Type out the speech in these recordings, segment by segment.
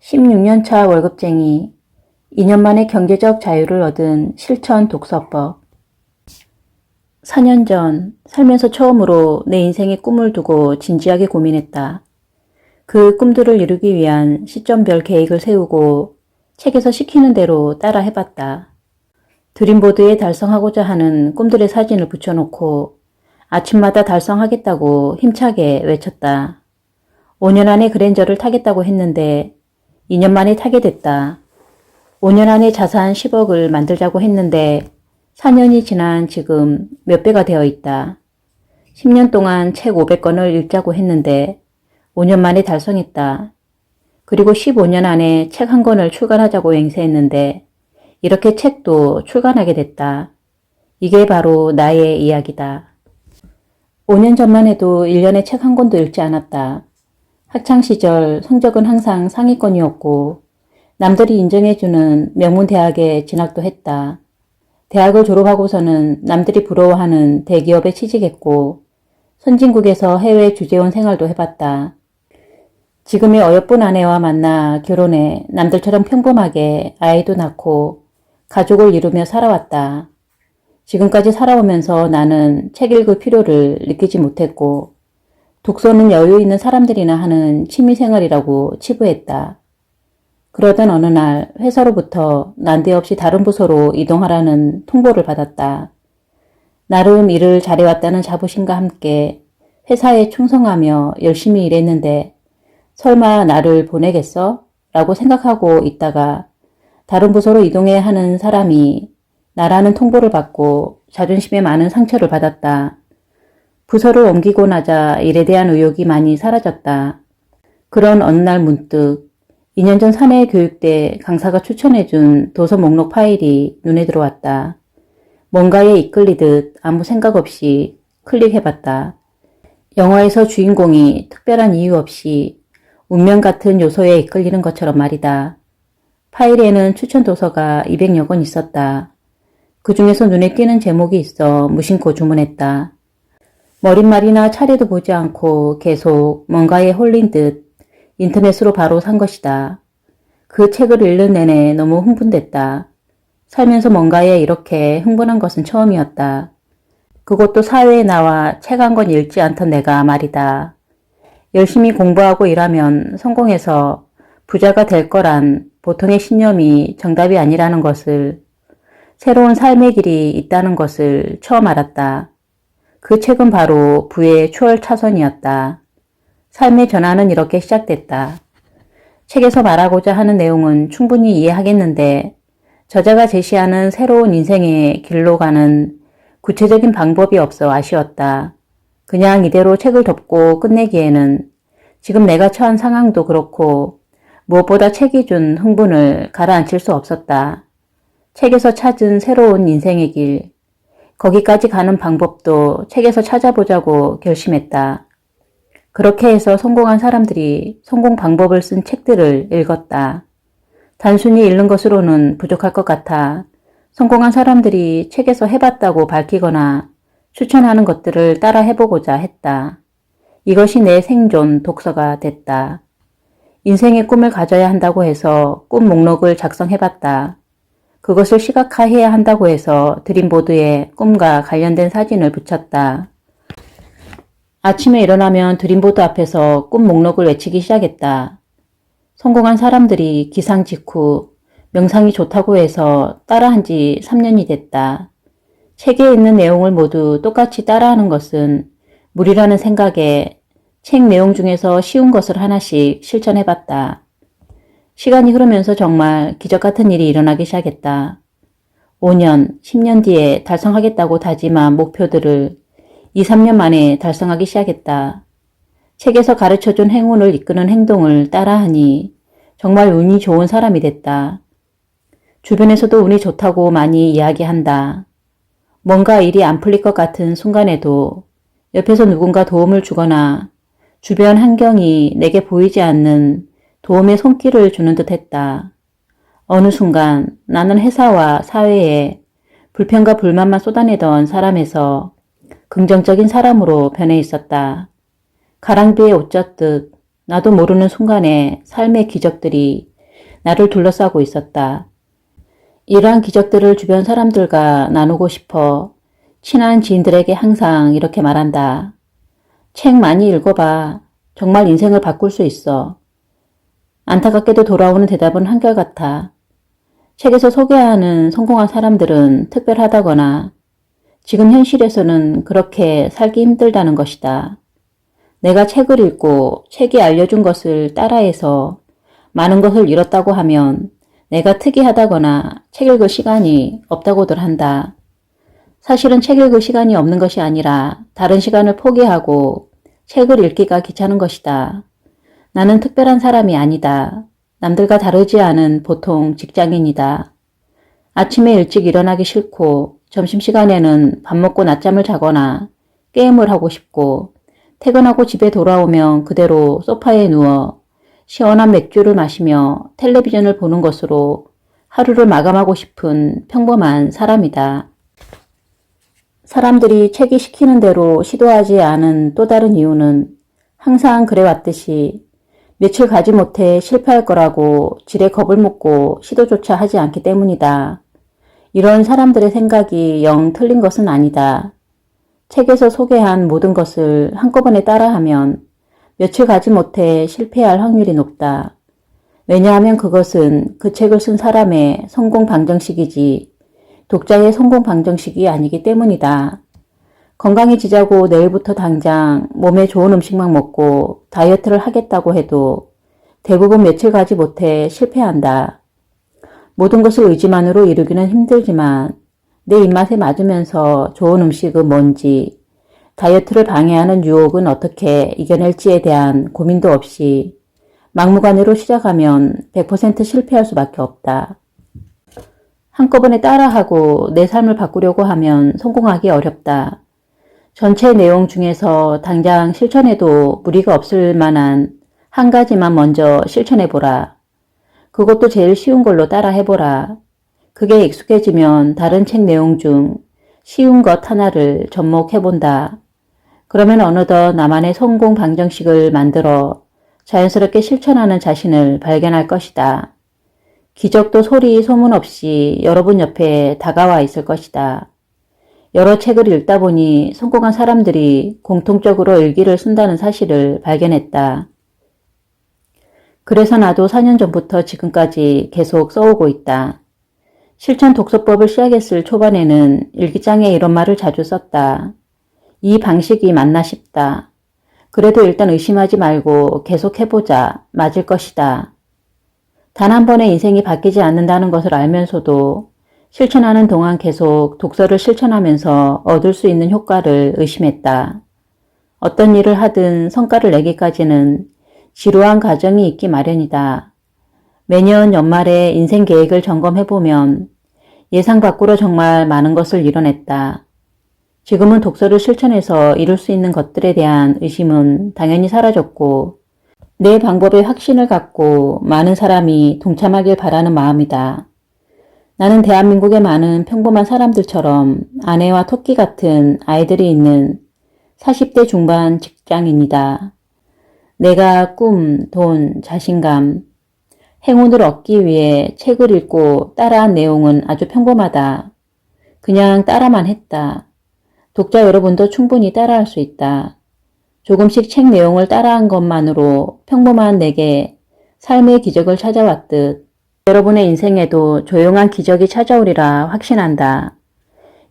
16년차 월급쟁이, 2년 만에 경제적 자유를 얻은 실천 독서법. 4년 전 살면서 처음으로 내 인생의 꿈을 두고 진지하게 고민했다. 그 꿈들을 이루기 위한 시점별 계획을 세우고 책에서 시키는 대로 따라 해봤다. 드림보드에 달성하고자 하는 꿈들의 사진을 붙여놓고 아침마다 달성하겠다고 힘차게 외쳤다. 5년 안에 그랜저를 타겠다고 했는데 2년 만에 타게 됐다. 5년 안에 자산 10억을 만들자고 했는데 4년이 지난 지금 몇 배가 되어 있다. 10년 동안 책 500권을 읽자고 했는데 5년 만에 달성했다. 그리고 15년 안에 책 한 권을 출간하자고 맹세했는데 이렇게 책도 출간하게 됐다. 이게 바로 나의 이야기다. 5년 전만 해도 1년에 책 한 권도 읽지 않았다. 학창시절 성적은 항상 상위권이었고 남들이 인정해주는 명문대학에 진학도 했다. 대학을 졸업하고서는 남들이 부러워하는 대기업에 취직했고 선진국에서 해외 주재원 생활도 해봤다. 지금의 어여쁜 아내와 만나 결혼해 남들처럼 평범하게 아이도 낳고 가족을 이루며 살아왔다. 지금까지 살아오면서 나는 책 읽을 필요를 느끼지 못했고 독서는 여유 있는 사람들이나 하는 취미생활이라고 치부했다. 그러던 어느 날 회사로부터 난데없이 다른 부서로 이동하라는 통보를 받았다. 나름 일을 잘해왔다는 자부심과 함께 회사에 충성하며 열심히 일했는데 설마 나를 보내겠어? 라고 생각하고 있다가 다른 부서로 이동해야 하는 사람이 나라는 통보를 받고 자존심에 많은 상처를 받았다. 부서를 옮기고 나자 일에 대한 의욕이 많이 사라졌다. 그런 어느 날 문득 2년 전 사내교육대 강사가 추천해준 도서 목록 파일이 눈에 들어왔다. 뭔가에 이끌리듯 아무 생각 없이 클릭해봤다. 영화에서 주인공이 특별한 이유 없이 운명 같은 요소에 이끌리는 것처럼 말이다. 파일에는 추천 도서가 200여 권 있었다. 그 중에서 눈에 띄는 제목이 있어 무심코 주문했다. 머릿말이나 차례도 보지 않고 계속 뭔가에 홀린 듯 인터넷으로 바로 산 것이다. 그 책을 읽는 내내 너무 흥분됐다. 살면서 뭔가에 이렇게 흥분한 것은 처음이었다. 그것도 사회에 나와 책 한 권 읽지 않던 내가 말이다. 열심히 공부하고 일하면 성공해서 부자가 될 거란 보통의 신념이 정답이 아니라는 것을, 새로운 삶의 길이 있다는 것을 처음 알았다. 그 책은 바로 부의 추월차선이었다. 삶의 전환은 이렇게 시작됐다. 책에서 말하고자 하는 내용은 충분히 이해하겠는데 저자가 제시하는 새로운 인생의 길로 가는 구체적인 방법이 없어 아쉬웠다. 그냥 이대로 책을 덮고 끝내기에는 지금 내가 처한 상황도 그렇고 무엇보다 책이 준 흥분을 가라앉힐 수 없었다. 책에서 찾은 새로운 인생의 길, 거기까지 가는 방법도 책에서 찾아보자고 결심했다. 그렇게 해서 성공한 사람들이 성공 방법을 쓴 책들을 읽었다. 단순히 읽는 것으로는 부족할 것 같아 성공한 사람들이 책에서 해봤다고 밝히거나 추천하는 것들을 따라 해보고자 했다. 이것이 내 생존 독서가 됐다. 인생의 꿈을 가져야 한다고 해서 꿈 목록을 작성해봤다. 그것을 시각화해야 한다고 해서 드림보드에 꿈과 관련된 사진을 붙였다. 아침에 일어나면 드림보드 앞에서 꿈 목록을 외치기 시작했다. 성공한 사람들이 기상 직후 명상이 좋다고 해서 따라한 지 3년이 됐다. 책에 있는 내용을 모두 똑같이 따라하는 것은 무리라는 생각에 책 내용 중에서 쉬운 것을 하나씩 실천해봤다. 시간이 흐르면서 정말 기적 같은 일이 일어나기 시작했다. 5년, 10년 뒤에 달성하겠다고 다짐한 목표들을 2, 3년 만에 달성하기 시작했다. 책에서 가르쳐준 행운을 이끄는 행동을 따라하니 정말 운이 좋은 사람이 됐다. 주변에서도 운이 좋다고 많이 이야기한다. 뭔가 일이 안 풀릴 것 같은 순간에도 옆에서 누군가 도움을 주거나 주변 환경이 내게 보이지 않는 도움의 손길을 주는 듯 했다. 어느 순간 나는 회사와 사회에 불평과 불만만 쏟아내던 사람에서 긍정적인 사람으로 변해 있었다. 가랑비에 옷 젖듯 나도 모르는 순간에 삶의 기적들이 나를 둘러싸고 있었다. 이러한 기적들을 주변 사람들과 나누고 싶어 친한 지인들에게 항상 이렇게 말한다. 책 많이 읽어봐. 정말 인생을 바꿀 수 있어. 안타깝게도 돌아오는 대답은 한결같아. 책에서 소개하는 성공한 사람들은 특별하다거나 지금 현실에서는 그렇게 살기 힘들다는 것이다. 내가 책을 읽고 책이 알려준 것을 따라해서 많은 것을 잃었다고 하면 내가 특이하다거나 책 읽을 시간이 없다고들 한다. 사실은 책 읽을 시간이 없는 것이 아니라 다른 시간을 포기하고 책을 읽기가 귀찮은 것이다. 나는 특별한 사람이 아니다. 남들과 다르지 않은 보통 직장인이다. 아침에 일찍 일어나기 싫고 점심시간에는 밥 먹고 낮잠을 자거나 게임을 하고 싶고 퇴근하고 집에 돌아오면 그대로 소파에 누워 시원한 맥주를 마시며 텔레비전을 보는 것으로 하루를 마감하고 싶은 평범한 사람이다. 사람들이 책이 시키는 대로 시도하지 않은 또 다른 이유는 항상 그래왔듯이 며칠 가지 못해 실패할 거라고 지레 겁을 먹고 시도조차 하지 않기 때문이다. 이런 사람들의 생각이 영 틀린 것은 아니다. 책에서 소개한 모든 것을 한꺼번에 따라하면 며칠 가지 못해 실패할 확률이 높다. 왜냐하면 그것은 그 책을 쓴 사람의 성공 방정식이지 독자의 성공 방정식이 아니기 때문이다. 건강해지자고 내일부터 당장 몸에 좋은 음식만 먹고 다이어트를 하겠다고 해도 대부분 며칠 가지 못해 실패한다. 모든 것을 의지만으로 이루기는 힘들지만 내 입맛에 맞으면서 좋은 음식은 뭔지, 다이어트를 방해하는 유혹은 어떻게 이겨낼지에 대한 고민도 없이 막무가내로 시작하면 100% 실패할 수밖에 없다. 한꺼번에 따라하고 내 삶을 바꾸려고 하면 성공하기 어렵다. 전체 내용 중에서 당장 실천해도 무리가 없을 만한 한 가지만 먼저 실천해보라. 그것도 제일 쉬운 걸로 따라해보라. 그게 익숙해지면 다른 책 내용 중 쉬운 것 하나를 접목해본다. 그러면 어느덧 나만의 성공 방정식을 만들어 자연스럽게 실천하는 자신을 발견할 것이다. 기적도 소리 소문 없이 여러분 옆에 다가와 있을 것이다. 여러 책을 읽다 보니 성공한 사람들이 공통적으로 일기를 쓴다는 사실을 발견했다. 그래서 나도 4년 전부터 지금까지 계속 써오고 있다. 실천 독서법을 시작했을 초반에는 일기장에 이런 말을 자주 썼다. 이 방식이 맞나 싶다. 그래도 일단 의심하지 말고 계속 해보자. 맞을 것이다. 단 한 번에 인생이 바뀌지 않는다는 것을 알면서도 실천하는 동안 계속 독서를 실천하면서 얻을 수 있는 효과를 의심했다. 어떤 일을 하든 성과를 내기까지는 지루한 과정이 있기 마련이다. 매년 연말에 인생 계획을 점검해보면 예상 밖으로 정말 많은 것을 이뤄냈다. 지금은 독서를 실천해서 이룰 수 있는 것들에 대한 의심은 당연히 사라졌고 내 방법에 확신을 갖고 많은 사람이 동참하길 바라는 마음이다. 나는 대한민국의 많은 평범한 사람들처럼 아내와 토끼 같은 아이들이 있는 40대 중반 직장인이다. 내가 꿈, 돈, 자신감, 행운을 얻기 위해 책을 읽고 따라한 내용은 아주 평범하다. 그냥 따라만 했다. 독자 여러분도 충분히 따라할 수 있다. 조금씩 책 내용을 따라한 것만으로 평범한 내게 삶의 기적을 찾아왔듯 여러분의 인생에도 조용한 기적이 찾아오리라 확신한다.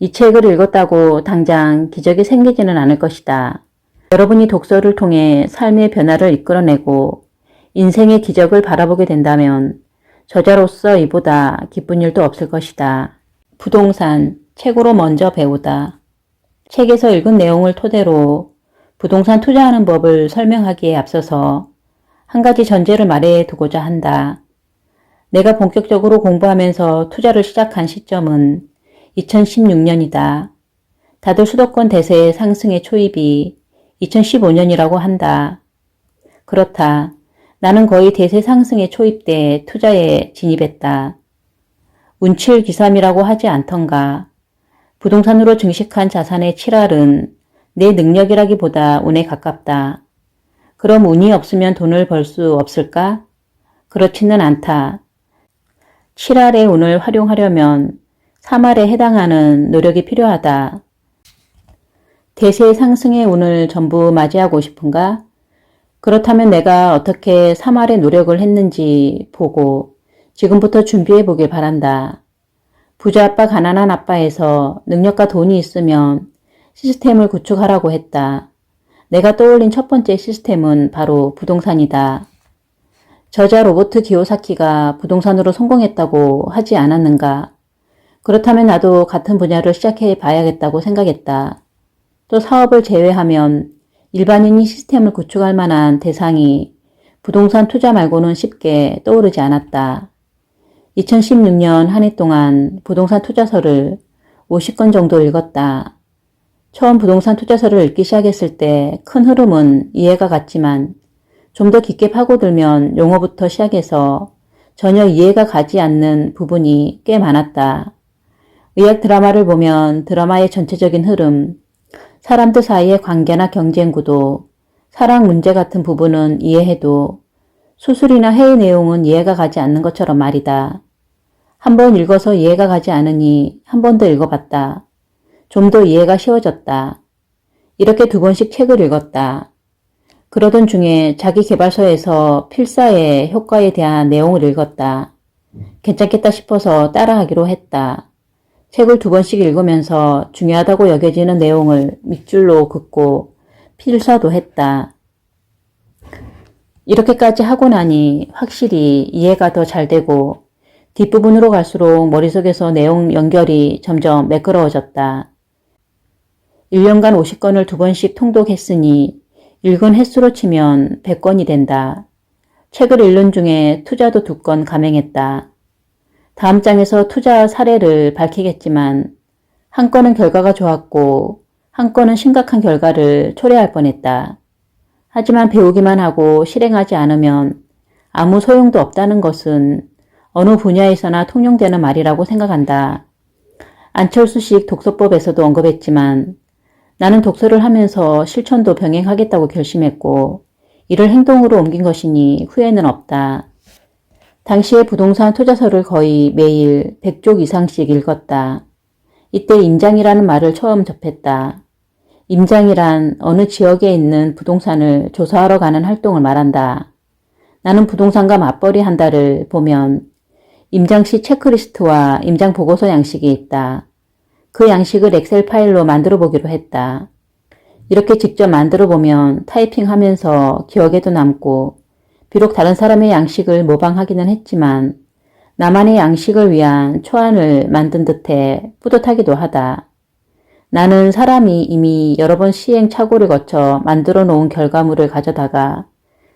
이 책을 읽었다고 당장 기적이 생기지는 않을 것이다. 여러분이 독서를 통해 삶의 변화를 이끌어내고 인생의 기적을 바라보게 된다면 저자로서 이보다 기쁜 일도 없을 것이다. 부동산, 책으로 먼저 배우다. 책에서 읽은 내용을 토대로 부동산 투자하는 법을 설명하기에 앞서서 한 가지 전제를 말해 두고자 한다. 내가 본격적으로 공부하면서 투자를 시작한 시점은 2016년이다. 다들 수도권 대세 상승의 초입이 2015년이라고 한다. 그렇다. 나는 거의 대세 상승의 초입 때 투자에 진입했다. 운칠기삼이라고 하지 않던가. 부동산으로 증식한 자산의 7할은 내 능력이라기보다 운에 가깝다. 그럼 운이 없으면 돈을 벌 수 없을까? 그렇지는 않다. 7할의 운을 활용하려면 3할에 해당하는 노력이 필요하다. 대세 상승의 운을 전부 맞이하고 싶은가? 그렇다면 내가 어떻게 3할의 노력을 했는지 보고 지금부터 준비해 보길 바란다. 부자 아빠 가난한 아빠에서 능력과 돈이 있으면 시스템을 구축하라고 했다. 내가 떠올린 첫 번째 시스템은 바로 부동산이다. 저자 로버트 기요사키가 부동산으로 성공했다고 하지 않았는가? 그렇다면 나도 같은 분야를 시작해 봐야겠다고 생각했다. 또 사업을 제외하면 일반인이 시스템을 구축할 만한 대상이 부동산 투자 말고는 쉽게 떠오르지 않았다. 2016년 한 해 동안 부동산 투자서를 50권 정도 읽었다. 처음 부동산 투자서를 읽기 시작했을 때 큰 흐름은 이해가 갔지만 좀 더 깊게 파고들면 용어부터 시작해서 전혀 이해가 가지 않는 부분이 꽤 많았다. 의학 드라마를 보면 드라마의 전체적인 흐름, 사람들 사이의 관계나 경쟁 구도, 사랑 문제 같은 부분은 이해해도 수술이나 회의 내용은 이해가 가지 않는 것처럼 말이다. 한 번 읽어서 이해가 가지 않으니 한 번 더 읽어봤다. 좀 더 이해가 쉬워졌다. 이렇게 2번씩 책을 읽었다. 그러던 중에 자기계발서에서 필사의 효과에 대한 내용을 읽었다. 괜찮겠다 싶어서 따라하기로 했다. 책을 2번씩 읽으면서 중요하다고 여겨지는 내용을 밑줄로 긋고 필사도 했다. 이렇게까지 하고 나니 확실히 이해가 더 잘 되고 뒷부분으로 갈수록 머릿속에서 내용 연결이 점점 매끄러워졌다. 1년간 50권을 2번씩 통독했으니 읽은 횟수로 치면 100권이 된다. 책을 읽는 중에 투자도 2건 감행했다. 다음 장에서 투자 사례를 밝히겠지만 한 건은 결과가 좋았고 한 건은 심각한 결과를 초래할 뻔했다. 하지만 배우기만 하고 실행하지 않으면 아무 소용도 없다는 것은 어느 분야에서나 통용되는 말이라고 생각한다. 안철수식 독서법에서도 언급했지만 나는 독서를 하면서 실천도 병행하겠다고 결심했고 이를 행동으로 옮긴 것이니 후회는 없다. 당시에 부동산 투자서를 거의 매일 100쪽 이상씩 읽었다. 이때 임장이라는 말을 처음 접했다. 임장이란 어느 지역에 있는 부동산을 조사하러 가는 활동을 말한다. 나는 부동산과 맞벌이 한다를 보면 임장시 체크리스트와 임장 보고서 양식이 있다. 그 양식을 엑셀 파일로 만들어 보기로 했다. 이렇게 직접 만들어 보면 타이핑하면서 기억에도 남고 비록 다른 사람의 양식을 모방하기는 했지만 나만의 양식을 위한 초안을 만든 듯해 뿌듯하기도 하다. 나는 사람이 이미 여러 번 시행착오를 거쳐 만들어 놓은 결과물을 가져다가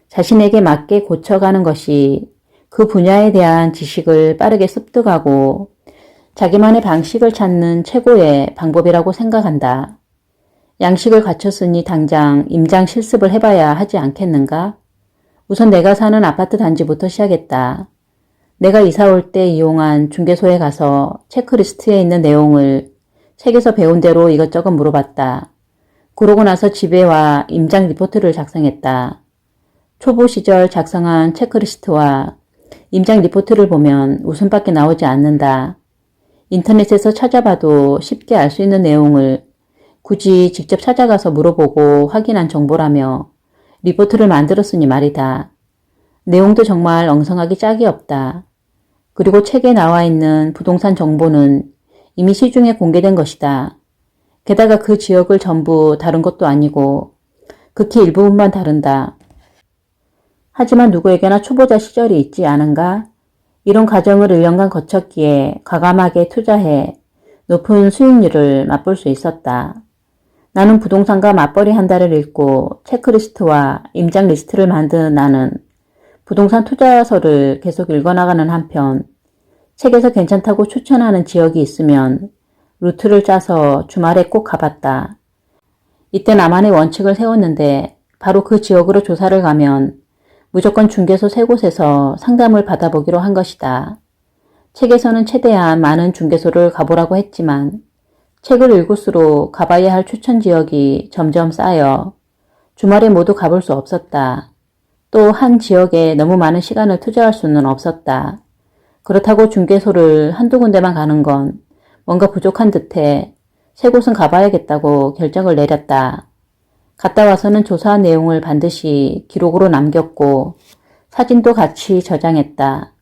자신에게 맞게 고쳐가는 것이 그 분야에 대한 지식을 빠르게 습득하고 자기만의 방식을 찾는 최고의 방법이라고 생각한다. 양식을 갖췄으니 당장 임장 실습을 해봐야 하지 않겠는가? 우선 내가 사는 아파트 단지부터 시작했다. 내가 이사 올 때 이용한 중개소에 가서 체크리스트에 있는 내용을 책에서 배운 대로 이것저것 물어봤다. 그러고 나서 집에 와 임장 리포트를 작성했다. 초보 시절 작성한 체크리스트와 임장 리포트를 보면 웃음밖에 나오지 않는다. 인터넷에서 찾아봐도 쉽게 알 수 있는 내용을 굳이 직접 찾아가서 물어보고 확인한 정보라며 리포트를 만들었으니 말이다. 내용도 정말 엉성하기 짝이 없다. 그리고 책에 나와 있는 부동산 정보는 이미 시중에 공개된 것이다. 게다가 그 지역을 전부 다룬 것도 아니고 극히 일부분만 다룬다. 하지만 누구에게나 초보자 시절이 있지 않은가? 이런 과정을 1년간 거쳤기에 과감하게 투자해 높은 수익률을 맛볼 수 있었다. 나는 부동산과 맞벌이 한다를 읽고 체크리스트와 임장 리스트를 만든 나는 부동산 투자서를 계속 읽어나가는 한편 책에서 괜찮다고 추천하는 지역이 있으면 루트를 짜서 주말에 꼭 가봤다. 이때 나만의 원칙을 세웠는데 바로 그 지역으로 조사를 가면 무조건 중개소 3곳에서 상담을 받아보기로 한 것이다. 책에서는 최대한 많은 중개소를 가보라고 했지만 책을 읽을수록 가봐야 할 추천 지역이 점점 쌓여 주말에 모두 가볼 수 없었다. 또 한 지역에 너무 많은 시간을 투자할 수는 없었다. 그렇다고 중개소를 한두 군데만 가는 건 뭔가 부족한 듯해 세 곳은 가봐야겠다고 결정을 내렸다. 갔다 와서는 조사한 내용을 반드시 기록으로 남겼고 사진도 같이 저장했다.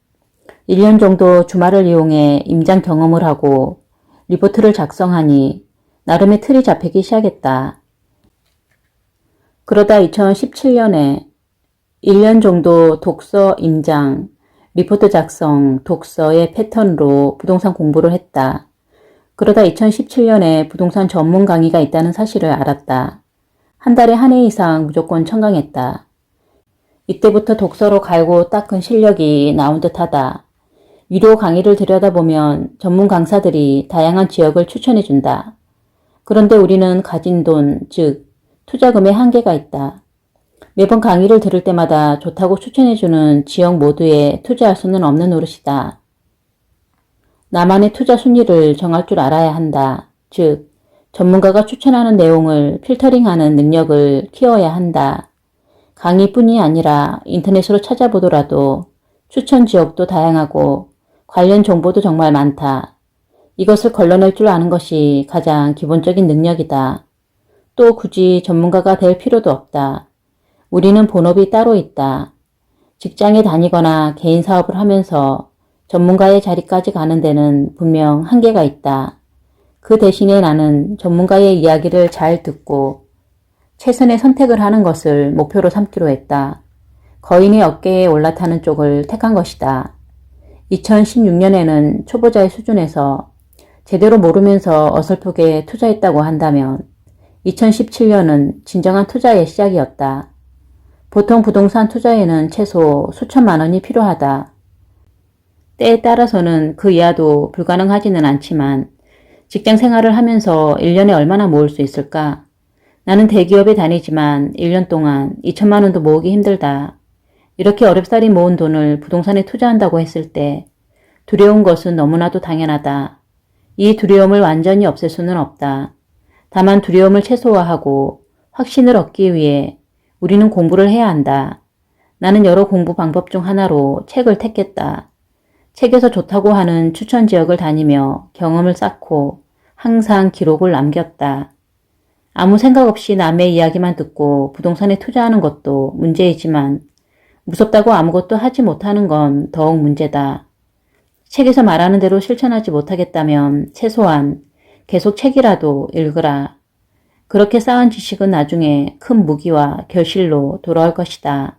1년 정도 주말을 이용해 임장 경험을 하고 리포트를 작성하니 나름의 틀이 잡히기 시작했다. 그러다 2017년에 1년 정도 독서 임장, 리포트 작성, 독서의 패턴으로 부동산 공부를 했다. 그러다 2017년에 부동산 전문 강의가 있다는 사실을 알았다. 한 달에 한 회 이상 무조건 청강했다. 이때부터 독서로 갈고 닦은 실력이 나온 듯하다. 유료 강의를 들여다보면 전문 강사들이 다양한 지역을 추천해준다. 그런데 우리는 가진 돈, 즉 투자금에 한계가 있다. 매번 강의를 들을 때마다 좋다고 추천해주는 지역 모두에 투자할 수는 없는 노릇이다. 나만의 투자 순위를 정할 줄 알아야 한다. 즉, 전문가가 추천하는 내용을 필터링하는 능력을 키워야 한다. 강의뿐이 아니라 인터넷으로 찾아보더라도 추천 지역도 다양하고 관련 정보도 정말 많다. 이것을 걸러낼 줄 아는 것이 가장 기본적인 능력이다. 또 굳이 전문가가 될 필요도 없다. 우리는 본업이 따로 있다. 직장에 다니거나 개인 사업을 하면서 전문가의 자리까지 가는 데는 분명 한계가 있다. 그 대신에 나는 전문가의 이야기를 잘 듣고 최선의 선택을 하는 것을 목표로 삼기로 했다. 거인의 어깨에 올라타는 쪽을 택한 것이다. 2016년에는 초보자의 수준에서 제대로 모르면서 어설프게 투자했다고 한다면 2017년은 진정한 투자의 시작이었다. 보통 부동산 투자에는 최소 수천만 원이 필요하다. 때에 따라서는 그 이하도 불가능하지는 않지만 직장 생활을 하면서 1년에 얼마나 모을 수 있을까? 나는 대기업에 다니지만 1년 동안 2천만 원도 모으기 힘들다. 이렇게 어렵사리 모은 돈을 부동산에 투자한다고 했을 때 두려운 것은 너무나도 당연하다. 이 두려움을 완전히 없앨 수는 없다. 다만 두려움을 최소화하고 확신을 얻기 위해 우리는 공부를 해야 한다. 나는 여러 공부 방법 중 하나로 책을 택했다. 책에서 좋다고 하는 추천 지역을 다니며 경험을 쌓고 항상 기록을 남겼다. 아무 생각 없이 남의 이야기만 듣고 부동산에 투자하는 것도 문제이지만 무섭다고 아무것도 하지 못하는 건 더욱 문제다. 책에서 말하는 대로 실천하지 못하겠다면 최소한 계속 책이라도 읽으라. 그렇게 쌓은 지식은 나중에 큰 무기와 결실로 돌아올 것이다.